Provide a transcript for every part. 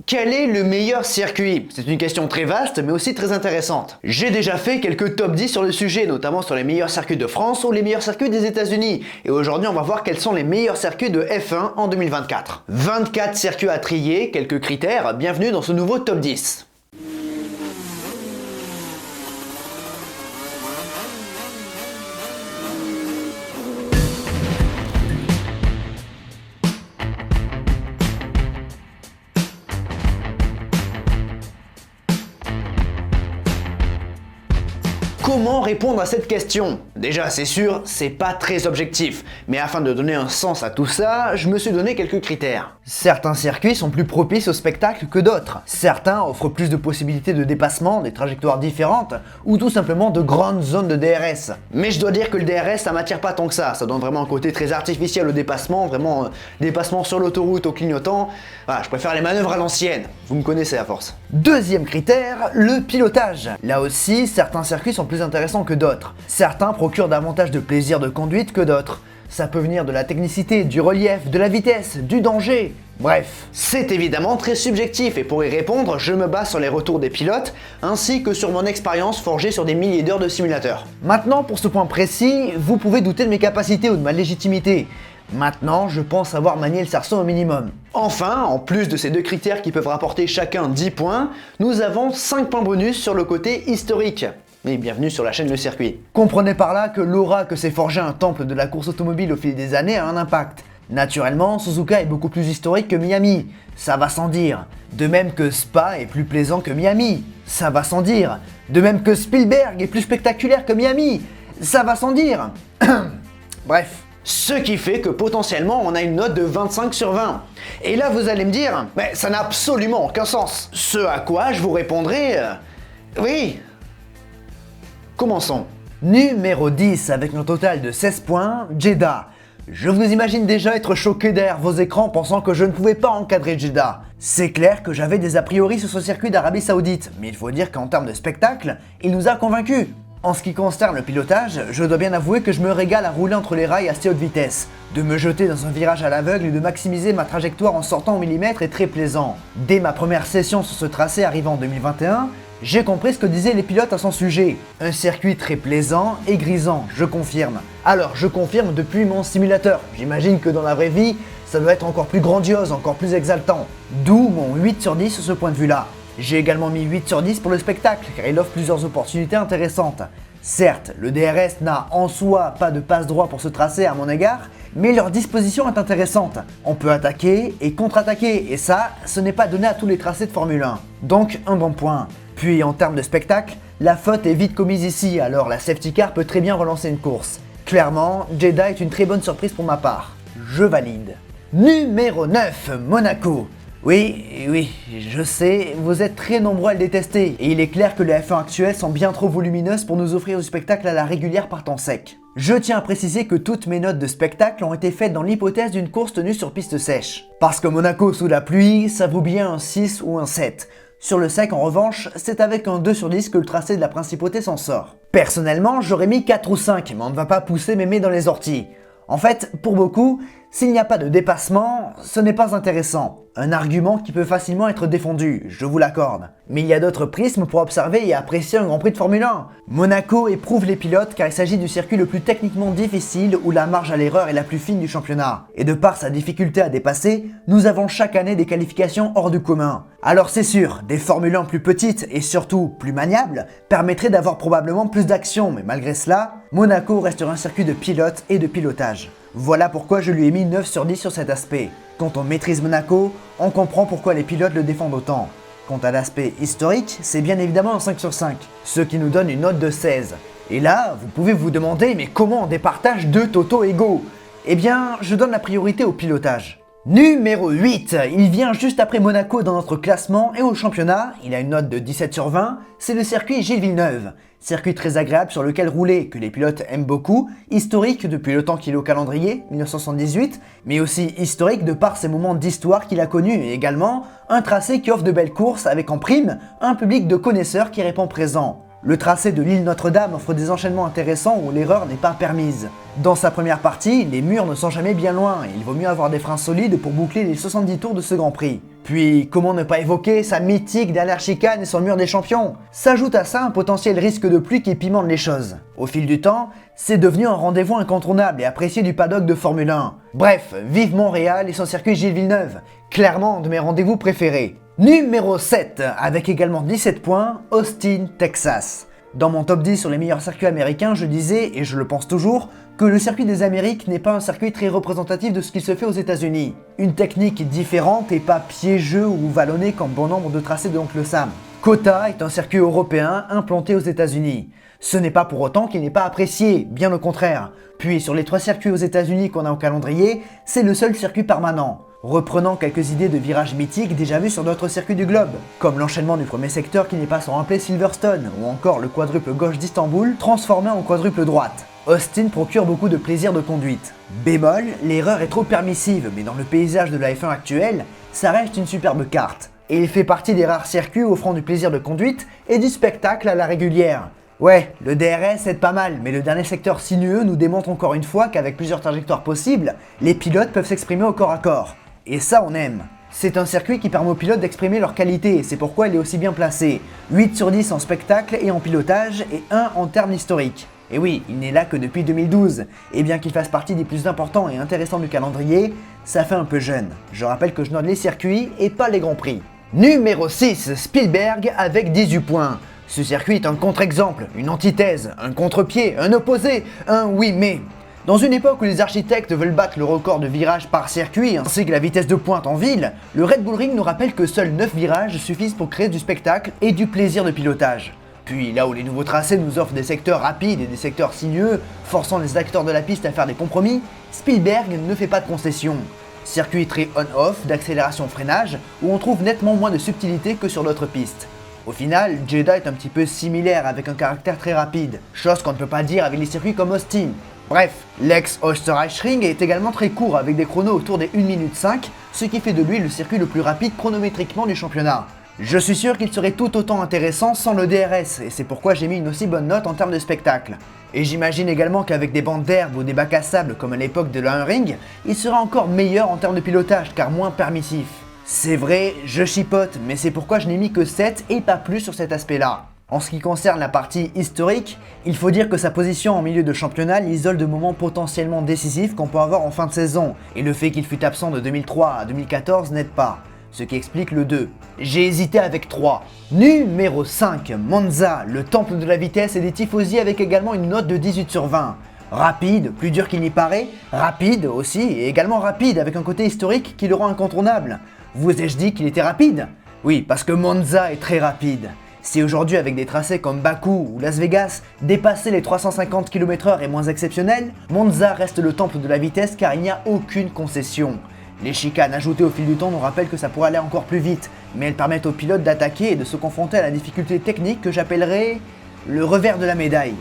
Quel est le meilleur circuit? C'est une question très vaste mais aussi très intéressante. J'ai déjà fait quelques top 10 sur le sujet, notamment sur les meilleurs circuits de France ou les meilleurs circuits des États-Unis. Et aujourd'hui on va voir quels sont les meilleurs circuits de F1 en 2024. 24 circuits à trier, quelques critères, bienvenue dans ce nouveau top 10. Comment répondre à cette question? Déjà, c'est sûr, c'est pas très objectif, mais afin de donner un sens à tout ça, je me suis donné quelques critères. Certains circuits sont plus propices au spectacle que d'autres. Certains offrent plus de possibilités de dépassement, des trajectoires différentes, ou tout simplement de grandes zones de DRS. Mais je dois dire que le DRS, ça m'attire pas tant que ça donne vraiment un côté très artificiel au dépassement, vraiment dépassement sur l'autoroute au clignotant. Voilà, je préfère les manœuvres à l'ancienne, vous me connaissez à force. Deuxième critère, le pilotage. Là aussi, certains circuits sont plus intéressants que d'autres. Certains procurent davantage de plaisir de conduite que d'autres. Ça peut venir de la technicité, du relief, de la vitesse, du danger. Bref, c'est évidemment très subjectif et pour y répondre, je me base sur les retours des pilotes ainsi que sur mon expérience forgée sur des milliers d'heures de simulateur. Maintenant, pour ce point précis, vous pouvez douter de mes capacités ou de ma légitimité. Maintenant, je pense savoir manier le sarceau au minimum. Enfin, en plus de ces deux critères qui peuvent rapporter chacun 10 points, nous avons 5 points bonus sur le côté historique. Et bienvenue sur la chaîne Le Circuit. Comprenez par là que l'aura que s'est forgé un temple de la course automobile au fil des années a un impact. Naturellement, Suzuka est beaucoup plus historique que Miami, ça va sans dire. De même que Spa est plus plaisant que Miami, ça va sans dire. De même que Spielberg est plus spectaculaire que Miami, ça va sans dire. Bref. Ce qui fait que potentiellement on a une note de 25 sur 20. Et là vous allez me dire, mais ça n'a absolument aucun sens. Ce à quoi je vous répondrai, oui. Commençons. Numéro 10 avec un total de 16 points, Jeddah. Je vous imagine déjà être choqué derrière vos écrans pensant que je ne pouvais pas encadrer Jeddah. C'est clair que j'avais des a priori sur ce circuit d'Arabie Saoudite, mais il faut dire qu'en termes de spectacle, il nous a convaincus. En ce qui concerne le pilotage, je dois bien avouer que je me régale à rouler entre les rails à si haute vitesse. De me jeter dans un virage à l'aveugle et de maximiser ma trajectoire en sortant au millimètre est très plaisant. Dès ma première session sur ce tracé arrivant en 2021, j'ai compris ce que disaient les pilotes à son sujet. Un circuit très plaisant et grisant, je confirme. Alors je confirme depuis mon simulateur. J'imagine que dans la vraie vie, ça doit être encore plus grandiose, encore plus exaltant. D'où mon 8 sur 10 sur ce point de vue là. J'ai également mis 8 sur 10 pour le spectacle, car il offre plusieurs opportunités intéressantes. Certes, le DRS n'a en soi pas de passe-droit pour se tracer à mon égard, mais leur disposition est intéressante. On peut attaquer et contre-attaquer, et ça, ce n'est pas donné à tous les tracés de Formule 1. Donc un bon point. Puis en termes de spectacle, la faute est vite commise ici, alors la safety car peut très bien relancer une course. Clairement, Jeddah est une très bonne surprise pour ma part. Je valide. Numéro 9, Monaco. Oui, je sais, vous êtes très nombreux à le détester, et il est clair que les F1 actuelles sont bien trop volumineuses pour nous offrir du spectacle à la régulière par temps sec. Je tiens à préciser que toutes mes notes de spectacle ont été faites dans l'hypothèse d'une course tenue sur piste sèche. Parce que Monaco sous la pluie, ça vaut bien un 6 ou un 7. Sur le sec en revanche, c'est avec un 2 sur 10 que le tracé de la principauté s'en sort. Personnellement, j'aurais mis 4 ou 5, mais on ne va pas pousser mémé dans les orties. En fait, pour beaucoup, s'il n'y a pas de dépassement, ce n'est pas intéressant. Un argument qui peut facilement être défendu, je vous l'accorde. Mais il y a d'autres prismes pour observer et apprécier un Grand Prix de Formule 1. Monaco éprouve les pilotes car il s'agit du circuit le plus techniquement difficile où la marge à l'erreur est la plus fine du championnat. Et de par sa difficulté à dépasser, nous avons chaque année des qualifications hors du commun. Alors c'est sûr, des Formule 1 plus petites et surtout plus maniables permettraient d'avoir probablement plus d'action, mais malgré cela, Monaco restera un circuit de pilote et de pilotage. Voilà pourquoi je lui ai mis 9 sur 10 sur cet aspect. Quand on maîtrise Monaco, on comprend pourquoi les pilotes le défendent autant. Quant à l'aspect historique, c'est bien évidemment un 5 sur 5, ce qui nous donne une note de 16. Et là, vous pouvez vous demander, mais comment on départage deux totaux égaux? Eh bien, je donne la priorité au pilotage. Numéro 8, il vient juste après Monaco dans notre classement et au championnat, il a une note de 17 sur 20, c'est le circuit Gilles Villeneuve. Circuit très agréable sur lequel rouler, que les pilotes aiment beaucoup, historique depuis le temps qu'il est au calendrier, 1978, mais aussi historique de par ses moments d'histoire qu'il a connus et également un tracé qui offre de belles courses avec en prime un public de connaisseurs qui répond présent. Le tracé de l'île Notre-Dame offre des enchaînements intéressants où l'erreur n'est pas permise. Dans sa première partie, les murs ne sont jamais bien loin et il vaut mieux avoir des freins solides pour boucler les 70 tours de ce Grand Prix. Puis, comment ne pas évoquer sa mythique dernière chicane et son mur des champions? S'ajoute à ça un potentiel risque de pluie qui pimente les choses. Au fil du temps, c'est devenu un rendez-vous incontournable et apprécié du paddock de Formule 1. Bref, vive Montréal et son circuit Gilles Villeneuve, clairement un de mes rendez-vous préférés. Numéro 7, avec également 17 points, Austin, Texas. Dans mon top 10 sur les meilleurs circuits américains, je disais, et je le pense toujours, que le circuit des Amériques n'est pas un circuit très représentatif de ce qui se fait aux États-Unis. Une technique différente et pas piégeux ou vallonné comme bon nombre de tracés de Oncle Sam. COTA est un circuit européen implanté aux États-Unis. Ce n'est pas pour autant qu'il n'est pas apprécié, bien au contraire. Puis sur les 3 circuits aux États-Unis qu'on a au calendrier, c'est le seul circuit permanent. Reprenant quelques idées de virages mythiques déjà vus sur d'autres circuits du globe, comme l'enchaînement du premier secteur qui n'est pas sans rappeler Silverstone, ou encore le quadruple gauche d'Istanbul transformé en quadruple droite. Austin procure beaucoup de plaisir de conduite. Bémol, l'erreur est trop permissive, mais dans le paysage de la F1 actuelle, ça reste une superbe carte. Et il fait partie des rares circuits offrant du plaisir de conduite et du spectacle à la régulière. Ouais, le DRS aide pas mal, mais le dernier secteur sinueux nous démontre encore une fois qu'avec plusieurs trajectoires possibles, les pilotes peuvent s'exprimer au corps à corps. Et ça on aime. C'est un circuit qui permet aux pilotes d'exprimer leur qualité, et c'est pourquoi il est aussi bien placé. 8 sur 10 en spectacle et en pilotage, et 1 en termes historiques. Et oui, il n'est là que depuis 2012, et bien qu'il fasse partie des plus importants et intéressants du calendrier, ça fait un peu jeune. Je rappelle que je note les circuits et pas les grands prix. Numéro 6, Spielberg avec 18 points. Ce circuit est un contre-exemple, une antithèse, un contre-pied, un opposé, un oui mais. Dans une époque où les architectes veulent battre le record de virages par circuit ainsi que la vitesse de pointe en ville, le Red Bull Ring nous rappelle que seuls 9 virages suffisent pour créer du spectacle et du plaisir de pilotage. Puis là où les nouveaux tracés nous offrent des secteurs rapides et des secteurs sinueux, forçant les acteurs de la piste à faire des compromis, Spielberg ne fait pas de concessions. Circuit très on-off, d'accélération-freinage, où on trouve nettement moins de subtilité que sur d'autres pistes. Au final, Jeddah est un petit peu similaire avec un caractère très rapide, chose qu'on ne peut pas dire avec les circuits comme Austin. Bref, l'ex-Österreichring est également très court avec des chronos autour des 1 minute 5, ce qui fait de lui le circuit le plus rapide chronométriquement du championnat. Je suis sûr qu'il serait tout autant intéressant sans le DRS, et c'est pourquoi j'ai mis une aussi bonne note en termes de spectacle. Et j'imagine également qu'avec des bandes d'herbe ou des bacs à sable comme à l'époque de la 1 Ring, il sera encore meilleur en termes de pilotage car moins permissif. C'est vrai, je chipote, mais c'est pourquoi je n'ai mis que 7 et pas plus sur cet aspect-là. En ce qui concerne la partie historique, il faut dire que sa position en milieu de championnat l'isole de moments potentiellement décisifs qu'on peut avoir en fin de saison, et le fait qu'il fut absent de 2003 à 2014 n'aide pas, ce qui explique le 2. J'ai hésité avec 3. Numéro 5, Monza, le temple de la vitesse et des tifosi avec également une note de 18 sur 20. Rapide, plus dur qu'il n'y paraît, rapide aussi, et également rapide avec un côté historique qui le rend incontournable. Vous ai-je dit qu'il était rapide? Oui, parce que Monza est très rapide. Si aujourd'hui avec des tracés comme Bakou ou Las Vegas, dépasser les 350 km/h est moins exceptionnel, Monza reste le temple de la vitesse car il n'y a aucune concession. Les chicanes ajoutées au fil du temps nous rappellent que ça pourrait aller encore plus vite, mais elles permettent aux pilotes d'attaquer et de se confronter à la difficulté technique que j'appellerais le revers de la médaille.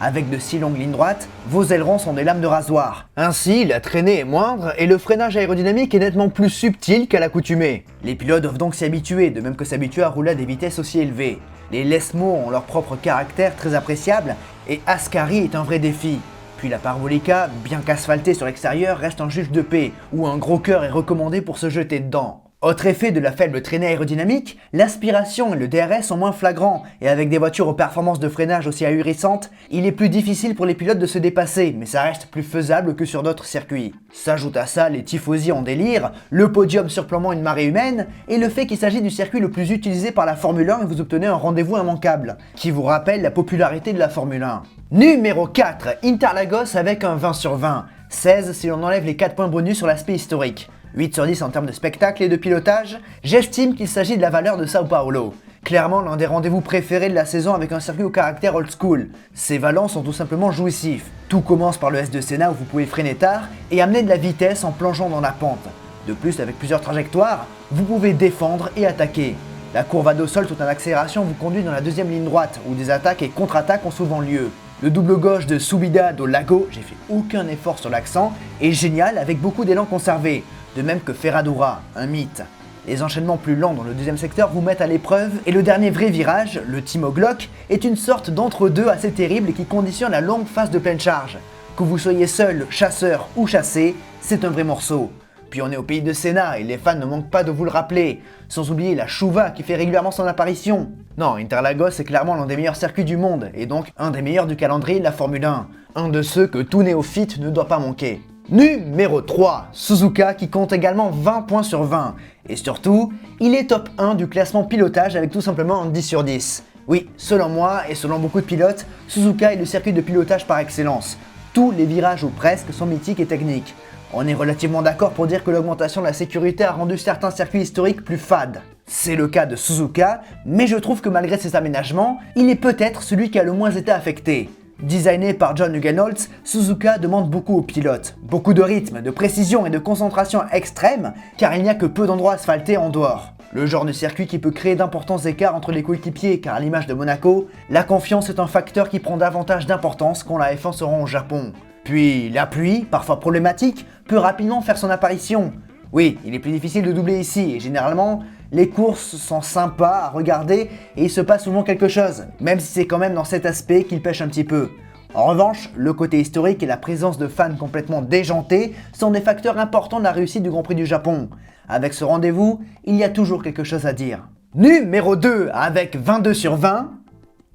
Avec de si longues lignes droites, vos ailerons sont des lames de rasoir. Ainsi, la traînée est moindre et le freinage aérodynamique est nettement plus subtil qu'à l'accoutumée. Les pilotes doivent donc s'y habituer, de même que s'habituer à rouler à des vitesses aussi élevées. Les Lesmo ont leur propre caractère très appréciable et Ascari est un vrai défi. Puis la Parabolica, bien qu'asphaltée sur l'extérieur, reste un juge de paix, où un gros cœur est recommandé pour se jeter dedans. Autre effet de la faible traînée aérodynamique, l'aspiration et le DRS sont moins flagrants, et avec des voitures aux performances de freinage aussi ahurissantes, il est plus difficile pour les pilotes de se dépasser, mais ça reste plus faisable que sur d'autres circuits. S'ajoute à ça les tifosi en délire, le podium surplombant une marée humaine, et le fait qu'il s'agit du circuit le plus utilisé par la Formule 1 et vous obtenez un rendez-vous immanquable, qui vous rappelle la popularité de la Formule 1. Numéro 4, Interlagos avec un 20 sur 20, 16 si l'on enlève les 4 points bonus sur l'aspect historique. 8 sur 10 en termes de spectacle et de pilotage, j'estime qu'il s'agit de la valeur de Sao Paulo. Clairement l'un des rendez-vous préférés de la saison avec un circuit au caractère old school. Ses vallons sont tout simplement jouissifs. Tout commence par le S de Senna où vous pouvez freiner tard et amener de la vitesse en plongeant dans la pente. De plus, avec plusieurs trajectoires, vous pouvez défendre et attaquer. La courbe au sol tout en accélération vous conduit dans la deuxième ligne droite où des attaques et contre-attaques ont souvent lieu. Le double gauche de Subida do Lago, j'ai fait aucun effort sur l'accent, est génial avec beaucoup d'élan conservé. De même que Ferradura, un mythe. Les enchaînements plus lents dans le deuxième secteur vous mettent à l'épreuve et le dernier vrai virage, le Timo Glock, est une sorte d'entre-deux assez terrible et qui conditionne la longue phase de pleine charge. Que vous soyez seul, chasseur ou chassé, c'est un vrai morceau. Puis on est au pays de Senna et les fans ne manquent pas de vous le rappeler, sans oublier la Chuva qui fait régulièrement son apparition. Non, Interlagos est clairement l'un des meilleurs circuits du monde et donc un des meilleurs du calendrier de la Formule 1. Un de ceux que tout néophyte ne doit pas manquer. Numéro 3, Suzuka qui compte également 20 points sur 20. Et surtout, il est top 1 du classement pilotage avec tout simplement un 10 sur 10. Oui, selon moi et selon beaucoup de pilotes, Suzuka est le circuit de pilotage par excellence. Tous les virages ou presque sont mythiques et techniques. On est relativement d'accord pour dire que l'augmentation de la sécurité a rendu certains circuits historiques plus fades. C'est le cas de Suzuka, mais je trouve que malgré ces aménagements, il est peut-être celui qui a le moins été affecté. Designé par John Hugenholtz, Suzuka demande beaucoup aux pilotes. Beaucoup de rythme, de précision et de concentration extrême, car il n'y a que peu d'endroits asphaltés en dehors. Le genre de circuit qui peut créer d'importants écarts entre les coéquipiers, car à l'image de Monaco, la confiance est un facteur qui prend davantage d'importance quand la F1 se rend au Japon. Puis la pluie, parfois problématique, peut rapidement faire son apparition. Oui, il est plus difficile de doubler ici, et généralement, les courses sont sympas à regarder et il se passe souvent quelque chose, même si c'est quand même dans cet aspect qu'il pêche un petit peu. En revanche, le côté historique et la présence de fans complètement déjantés sont des facteurs importants de la réussite du Grand Prix du Japon. Avec ce rendez-vous, il y a toujours quelque chose à dire. Numéro 2, avec 22 sur 20,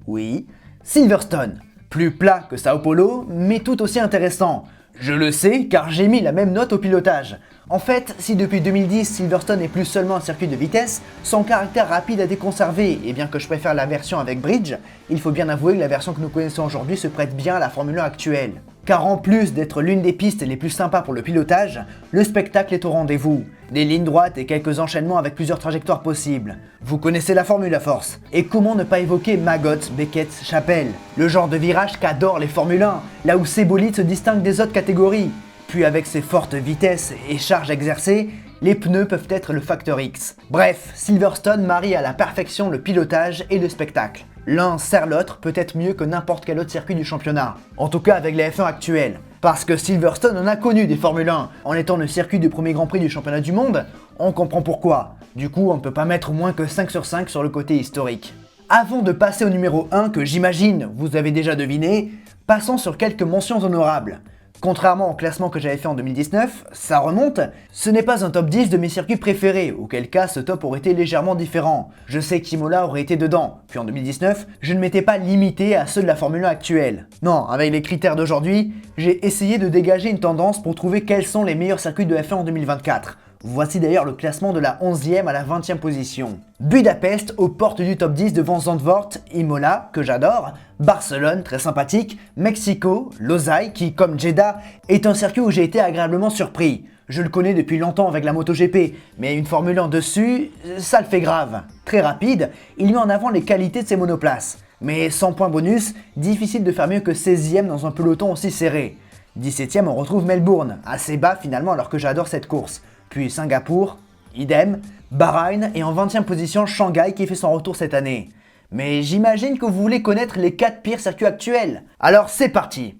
oui, Silverstone. Plus plat que Sao Paulo, mais tout aussi intéressant. Je le sais car j'ai mis la même note au pilotage. En fait, si depuis 2010 Silverstone n'est plus seulement un circuit de vitesse, son caractère rapide a été conservé, et bien que je préfère la version avec bridge, il faut bien avouer que la version que nous connaissons aujourd'hui se prête bien à la Formule 1 actuelle. Car en plus d'être l'une des pistes les plus sympas pour le pilotage, le spectacle est au rendez-vous. Des lignes droites et quelques enchaînements avec plusieurs trajectoires possibles. Vous connaissez la formule à force. Et comment ne pas évoquer Maggots, Beckett, Chapelle, le genre de virage qu'adorent les Formule 1, là où ces bolides se distinguent des autres catégories. Puis avec ses fortes vitesses et charges exercées, les pneus peuvent être le facteur X. Bref, Silverstone marie à la perfection le pilotage et le spectacle. L'un sert l'autre peut-être mieux que n'importe quel autre circuit du championnat. En tout cas avec les F1 actuels. Parce que Silverstone en a connu des Formule 1. En étant le circuit du premier Grand Prix du championnat du monde, on comprend pourquoi. Du coup, on ne peut pas mettre moins que 5 sur 5 sur le côté historique. Avant de passer au numéro 1 que j'imagine vous avez déjà deviné, passons sur quelques mentions honorables. Contrairement au classement que j'avais fait en 2019, ça remonte, ce n'est pas un top 10 de mes circuits préférés, auquel cas ce top aurait été légèrement différent. Je sais qu'Imola aurait été dedans, puis en 2019, je ne m'étais pas limité à ceux de la Formule 1 actuelle. Non, avec les critères d'aujourd'hui, j'ai essayé de dégager une tendance pour trouver quels sont les meilleurs circuits de F1 en 2024. Voici d'ailleurs le classement de la 11e à la 20e position. Budapest aux portes du top 10 devant Zandvoort, Imola, que j'adore, Barcelone, très sympathique, Mexico, Losail, qui comme Jeddah est un circuit où j'ai été agréablement surpris. Je le connais depuis longtemps avec la MotoGP, mais une Formule 1 dessus, ça le fait grave. Très rapide, il met en avant les qualités de ses monoplaces. Mais sans point bonus, difficile de faire mieux que 16e dans un peloton aussi serré. 17e, on retrouve Melbourne, assez bas finalement alors que j'adore cette course. Puis Singapour, idem, Bahreïn et en 20e position Shanghai qui fait son retour cette année. Mais j'imagine que vous voulez connaître les 4 pires circuits actuels. Alors c'est parti.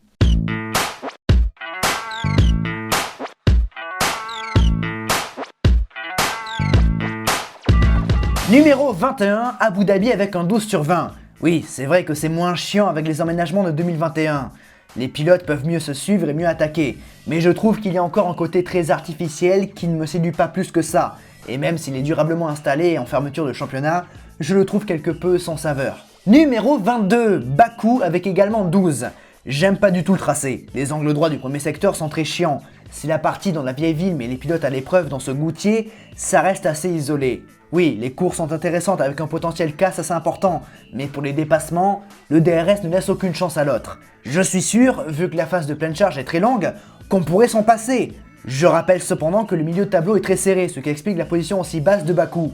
Numéro 21, Abu Dhabi avec un 12 sur 20. Oui, c'est vrai que c'est moins chiant avec les emménagements de 2021. Les pilotes peuvent mieux se suivre et mieux attaquer, mais je trouve qu'il y a encore un côté très artificiel qui ne me séduit pas plus que ça, et même s'il est durablement installé en fermeture de championnat, je le trouve quelque peu sans saveur. Numéro 22, Bakou avec également 12. J'aime pas du tout le tracé, les angles droits du premier secteur sont très chiants. Si la partie dans la vieille ville met les pilotes à l'épreuve dans ce goutier, ça reste assez isolé. Oui, les courses sont intéressantes avec un potentiel casse assez important, mais pour les dépassements, le DRS ne laisse aucune chance à l'autre. Je suis sûr, vu que la phase de pleine charge est très longue, qu'on pourrait s'en passer. Je rappelle cependant que le milieu de tableau est très serré, ce qui explique la position aussi basse de Bakou.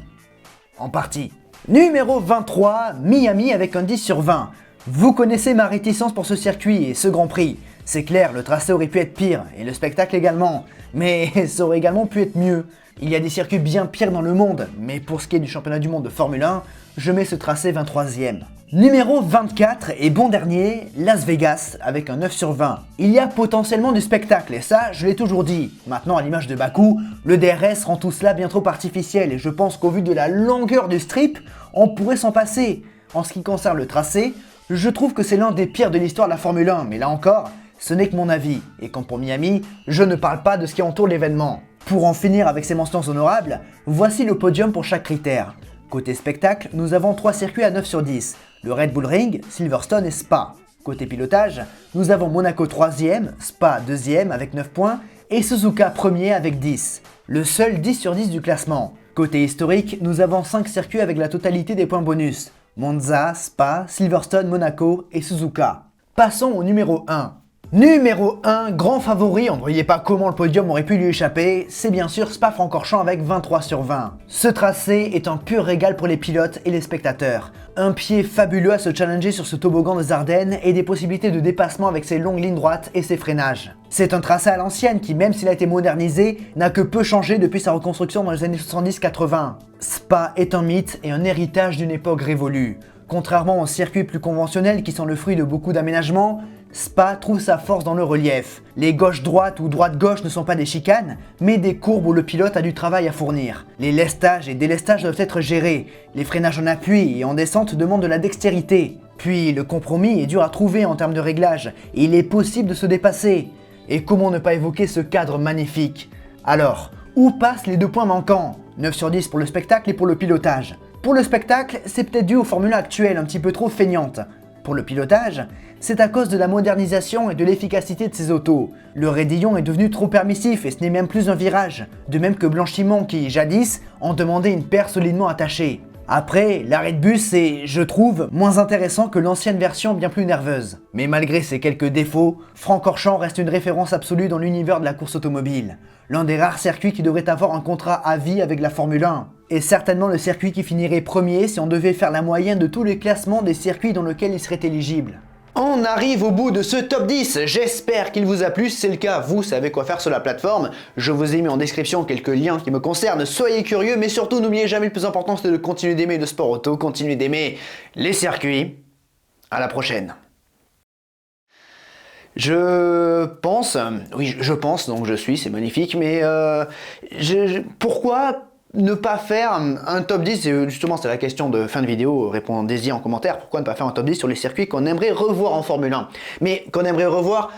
En partie. Numéro 23, Miami avec un 10 sur 20. Vous connaissez ma réticence pour ce circuit et ce Grand Prix. C'est clair, le tracé aurait pu être pire, et le spectacle également, mais ça aurait également pu être mieux. Il y a des circuits bien pires dans le monde, mais pour ce qui est du championnat du monde de Formule 1, je mets ce tracé 23e. Numéro 24 et bon dernier, Las Vegas avec un 9 sur 20. Il y a potentiellement du spectacle et ça, je l'ai toujours dit. Maintenant, à l'image de Bakou, le DRS rend tout cela bien trop artificiel et je pense qu'au vu de la longueur du strip, on pourrait s'en passer. En ce qui concerne le tracé, je trouve que c'est l'un des pires de l'histoire de la Formule 1, mais là encore, ce n'est que mon avis. Et comme pour Miami, je ne parle pas de ce qui entoure l'événement. Pour en finir avec ces mentions honorables, voici le podium pour chaque critère. Côté spectacle, nous avons 3 circuits à 9 sur 10, le Red Bull Ring, Silverstone et Spa. Côté pilotage, nous avons Monaco 3e, Spa 2e avec 9 points et Suzuka 1er avec 10, le seul 10 sur 10 du classement. Côté historique, nous avons 5 circuits avec la totalité des points bonus, Monza, Spa, Silverstone, Monaco et Suzuka. Passons au numéro 1. Numéro 1, grand favori, on ne voyait pas comment le podium aurait pu lui échapper, c'est bien sûr Spa-Francorchamps avec 23 sur 20. Ce tracé est un pur régal pour les pilotes et les spectateurs. Un pied fabuleux à se challenger sur ce toboggan des Ardennes et des possibilités de dépassement avec ses longues lignes droites et ses freinages. C'est un tracé à l'ancienne qui, même s'il a été modernisé, n'a que peu changé depuis sa reconstruction dans les années 70-80. Spa est un mythe et un héritage d'une époque révolue. Contrairement aux circuits plus conventionnels qui sont le fruit de beaucoup d'aménagements, Spa trouve sa force dans le relief. Les gauche-droite ou droite-gauche ne sont pas des chicanes, mais des courbes où le pilote a du travail à fournir. Les lestages et délestages doivent être gérés. Les freinages en appui et en descente demandent de la dextérité. Puis le compromis est dur à trouver en termes de réglage, et il est possible de se dépasser. Et comment ne pas évoquer ce cadre magnifique? Alors, où passent les 2 points manquants? 9 sur 10 pour le spectacle et pour le pilotage. Pour le spectacle, c'est peut-être dû aux formules actuelles un petit peu trop feignantes. Pour le pilotage, c'est à cause de la modernisation et de l'efficacité de ces autos. Le raidillon est devenu trop permissif et ce n'est même plus un virage, de même que Blanchimont qui, jadis, en demandait une paire solidement attachée. Après, l'arrêt de bus est, je trouve, moins intéressant que l'ancienne version bien plus nerveuse. Mais malgré ses quelques défauts, Francorchamps reste une référence absolue dans l'univers de la course automobile. L'un des rares circuits qui devrait avoir un contrat à vie avec la Formule 1. Et certainement le circuit qui finirait premier si on devait faire la moyenne de tous les classements des circuits dans lesquels il serait éligible. On arrive au bout de ce top 10, j'espère qu'il vous a plu, si c'est le cas, vous savez quoi faire sur la plateforme. Je vous ai mis en description quelques liens qui me concernent, soyez curieux, mais surtout n'oubliez jamais le plus important, c'est de continuer d'aimer le sport auto, continuer d'aimer les circuits. À la prochaine. Je pense, donc je suis, c'est magnifique, mais pourquoi ne pas faire un top 10, justement c'est la question de fin de vidéo, répondez-y en commentaire, pourquoi ne pas faire un top 10 sur les circuits qu'on aimerait revoir en Formule 1, mais qu'on aimerait revoir,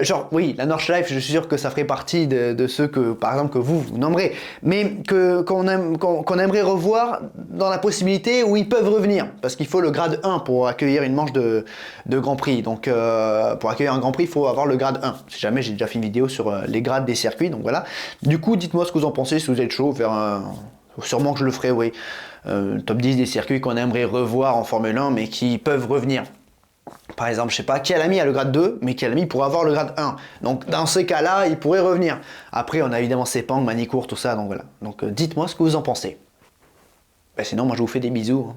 genre oui, la Nordschleife, je suis sûr que ça ferait partie de ceux que, par exemple, que vous nommerez, mais qu'on aimerait revoir dans la possibilité où ils peuvent revenir, parce qu'il faut le grade 1 pour accueillir une manche de Grand Prix, donc pour accueillir un Grand Prix, il faut avoir le grade 1, si jamais j'ai déjà fait une vidéo sur les grades des circuits, donc voilà. Du coup, dites-moi ce que vous en pensez, si vous êtes chaud, sûrement que je le ferai, oui, top 10 des circuits qu'on aimerait revoir en Formule 1, mais qui peuvent revenir. Par exemple, je sais pas, Kyalami a le grade 2, mais Kyalami pourrait avoir le grade 1. Donc dans ces cas-là, il pourrait revenir. Après, on a évidemment Sepang, Manicourt, tout ça, donc voilà. Donc dites-moi ce que vous en pensez. Sinon, moi je vous fais des bisous.